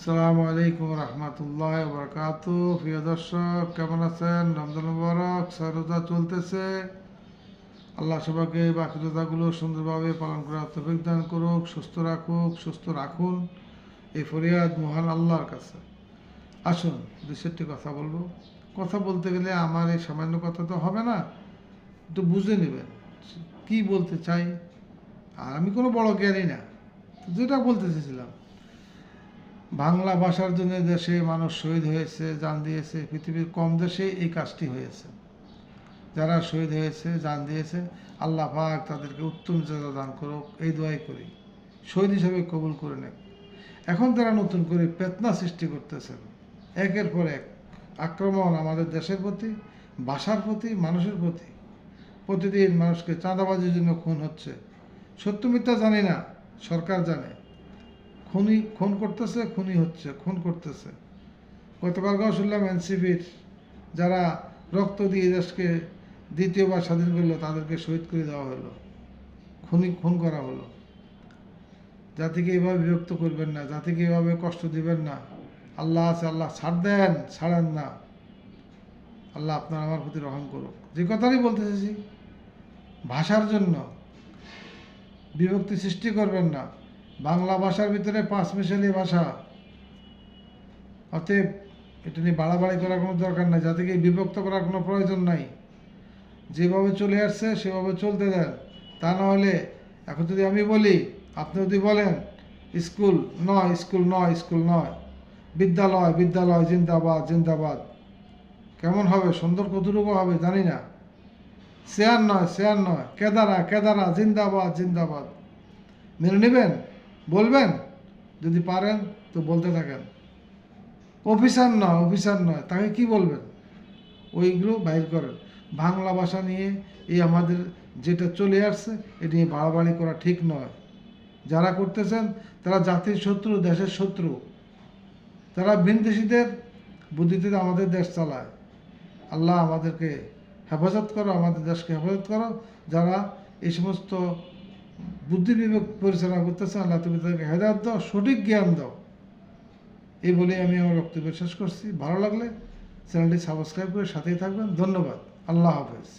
আসসালামু আলাইকুম রহমতুল্লাহ বরকাত। প্রিয় দর্শক, কেমন আছেন? রমজান মুবারক, রোজা চলতেছে। আল্লাহ সবাইকে বাকি রোজাগুলো সুন্দরভাবে পালন করার তৌফিক দান করুক, সুস্থ রাখুন, এই ফরিয়াদ মহান আল্লাহর কাছে। আসুন দুই চারটি কথা বলবো। কথা বলতে গেলে আমার এই সামান্য কথা তো হবে না, একটু বুঝে নেবেন কি বলতে চাই। আর আমি কোনো বড় জ্ঞানী না, যেটা বলতে চেয়েছিলাম, বাংলা ভাষার জন্য দেশে মানুষ শহীদ হয়েছে, জান দিয়েছে। পৃথিবীর কম দেশে এই কাজটি হয়েছে। যারা শহীদ হয়েছে, জান দিয়েছে, আল্লাহ পাক তাদেরকে উত্তম জাযা দান করুক, এই দোয়াই করি। শহীদ হিসেবে কবুল করে নেন। এখন তারা নতুন করে ফিতনা সৃষ্টি করতেছেন, একের পর এক আক্রমণ আমাদের দেশের প্রতি, ভাষার প্রতি, মানুষের প্রতি। প্রতিদিন মানুষকে চাঁদাবাজির জন্য খুন হচ্ছে। সত্য মিথ্যা জানি না, সরকার জানে। খুন করতেছে, খুন করতেছে। গতকালকেও শুনলাম এনসিপির যারা রক্ত দিয়ে দেশকে দ্বিতীয়বার স্বাধীন করলো তাদেরকে শহীদ করে দেওয়া হলো, খুন করা হলো। জাতিকে এভাবে বিভক্ত করবেন না, জাতিকে এভাবে কষ্ট দিবেন না। আল্লাহ আছে, আল্লাহ ছাড় দেন, ছাড়েন না। আল্লাহ আপনার আমার প্রতি রহম করুক। যে কথাই বলতে চাইছি, ভাষার জন্য বিভক্তি সৃষ্টি করবেন না। বাংলা ভাষার ভিতরে পাঁচ মিশালি ভাষা, অতএব এটা নিয়ে বাড়াবাড়ি করার কোনো দরকার নাই। জাতিকে বিভক্ত করার কোনো প্রয়োজন নাই। যেভাবে চলে আসছে সেভাবে চলতে দেন। তা না হলে এখন যদি আমি বলি, আপনি যদি বলেন স্কুল নয়, স্কুল নয়, স্কুল নয়, বিদ্যালয়, বিদ্যালয়, জিন্দাবাদ, জিন্দাবাদ, কেমন হবে? সুন্দর কতটুকু হবে জানি না। শেয়ার নয়, শেয়ার নয়, কেদারা, কেদারা, জিন্দাবাদ, জিন্দাবাদ। মেনে নেবেন? বলবেন? যদি পারেন তো বলতে থাকেন। অফিসার নয়, অফিসার নয়, তাকে কি বলবেন? ওইগুলো বাইর করেন। বাংলা ভাষা নিয়ে এই আমাদের যেটা চলে আসছে, এ নিয়ে বাড়াবাড়ি করা ঠিক নয়। যারা করতেছেন তারা জাতির শত্রু, দেশের শত্রু। তারা বিদেশিদের বুদ্ধিতে আমাদের দেশ চালায়। আল্লাহ আমাদেরকে হেফাজত করো, আমাদের দেশকে হেফাজত করো। যারা এই সমস্ত বুদ্ধি বিবেক পরিচালনা করতেছে, আল্লাহ তুমি তাদেরকে হেদায়েত দাও, সঠিক জ্ঞান দাও। এই বলে আমি আমার বক্তব্য শেষ করছি। ভালো লাগলে চ্যানেলটি সাবস্ক্রাইব করে সাথেই থাকবেন। ধন্যবাদ। আল্লাহ হাফেজ।